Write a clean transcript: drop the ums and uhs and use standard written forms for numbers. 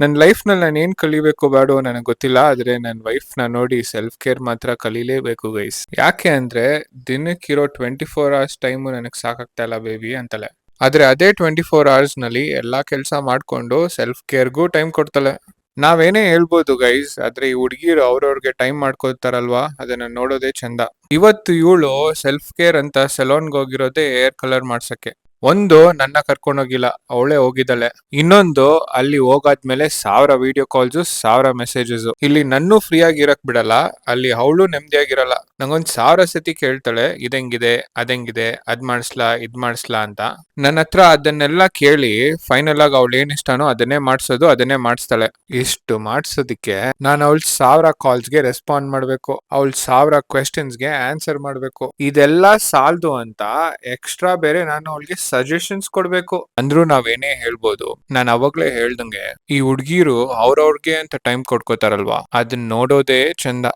ನನ್ನ ಲೈಫ್ನಲ್ಲಿ ನಾನು ಏನ್ ಕಲಿಬೇಕು ಬೇಡವೋ ನನಗೆ ಗೊತ್ತಿಲ್ಲ. ಆದ್ರೆ ನನ್ನ ವೈಫ್‌ನ ನೋಡಿ ಸೆಲ್ಫ್ ಕೇರ್ ಮಾತ್ರ ಕಲೀಲೇಬೇಕು ಗೈಸ್. ಯಾಕೆ ಅಂದ್ರೆ ದಿನಕ್ಕಿರೋ 24 ಅವರ್ಸ್ ಟೈಮು ನನಗೆ ಸಾಕಾಗ್ತಾ ಇಲ್ಲ ಬೇಬಿ ಅಂತಾಳೆ. ಆದ್ರೆ ಅದೇ 24 ಅವರ್ಸ್‌ನಲ್ಲಿ ಎಲ್ಲಾ ಕೆಲಸ ಮಾಡ್ಕೊಂಡು ಸೆಲ್ಫ್ ಕೇರ್‌ಗೂ ಟೈಮ್ ಕೊಡ್ತಾಳೆ. ನಾವೇನೇ ಹೇಳ್ಬೋದು ಗೈಸ್, ಆದ್ರೆ ಈ ಹುಡುಗಿರು ಅವ್ರವ್ರಿಗೆ ಟೈಮ್ ಮಾಡ್ಕೊಳ್ತಾರಲ್ವಾ, ಅದನ್ನ ನೋಡೋದೇ ಚಂದ. ಇವತ್ತು ಇವಳು ಸೆಲ್ಫ್ ಕೇರ್ ಅಂತ ಸೆಲೂನ್ಗೆ ಹೋಗಿರೋದೇ ಹೇರ್ ಕಲರ್ ಮಾಡ್ಸಕ್ಕೆ. ಒಂದು ನನ್ನ ಕರ್ಕೊಂಡೋಗಿಲ್ಲ, ಅವಳೇ ಹೋಗಿದ್ದಾಳೆ. ಇನ್ನೊಂದು ಅಲ್ಲಿ ಹೋಗಾದ್ಮೇಲೆ 1000 ವಿಡಿಯೋ ಕಾಲ್ಸ್, 1000 ಮೆಸೇಜಸ್. ಇಲ್ಲಿ ನನ್ನೂ ಫ್ರೀ ಆಗಿ ಇರಕ್ ಬಿಡಲ್ಲ, ಅಲ್ಲಿ ಅವಳು ನೆಮ್ಮದಿಯಾಗಿರಲ್ಲ. ನಂಗೊಂದ್ 1000 ಸತಿ ಕೇಳ್ತಾಳೆ, ಇದೆಂಗಿದೆ ಅದೆಂಗಿದೆ, ಅದ್ ಮಾಡಿಸ್ಲಾ ಇದ್ ಮಾಡಿಸ್ಲಾ ಅಂತ. ನನ್ನ ಹತ್ರ ಅದನ್ನೆಲ್ಲ ಕೇಳಿ ಫೈನಲ್ ಆಗಿ ಅವಳು ಏನ್ ಇಷ್ಟನೋ ಅದನ್ನೇ ಮಾಡ್ಸೋದು, ಅದನ್ನೇ ಮಾಡಿಸ್ತಾಳೆ. ಇಷ್ಟು ಮಾಡ್ಸೋದಿಕ್ಕೆ ನಾನು ಅವಳ 1000 ಕಾಲ್ಸ್ಗೆ ರೆಸ್ಪಾಂಡ್ ಮಾಡ್ಬೇಕು, ಅವಳ 1000 ಕ್ವೆಶ್ಚನ್ಸ್ಗೆ ಆನ್ಸರ್ ಮಾಡ್ಬೇಕು. ಇದೆಲ್ಲ ಸಾಲದು ಅಂತ ಎಕ್ಸ್ಟ್ರಾ ಬೇರೆ ನಾನು ಅವಳಿಗೆ ಸಜೆಷನ್ಸ್ ಕೊಡ್ಬೇಕು. ಅಂದ್ರೂ ನಾವೇನೇ ಹೇಳ್ಬೋದು, ನಾನು ಅವಾಗ್ಲೇ ಹೇಳ್ದಂಗೆ ಈ ಹುಡ್ಗಿರು ಅವ್ರವ್ರಿಗೆ ಅಂತ ಟೈಮ್ ಕೊಡ್ಕೋತಾರಲ್ವಾ, ಅದನ್ನ ನೋಡೋದೇ ಚಂದ.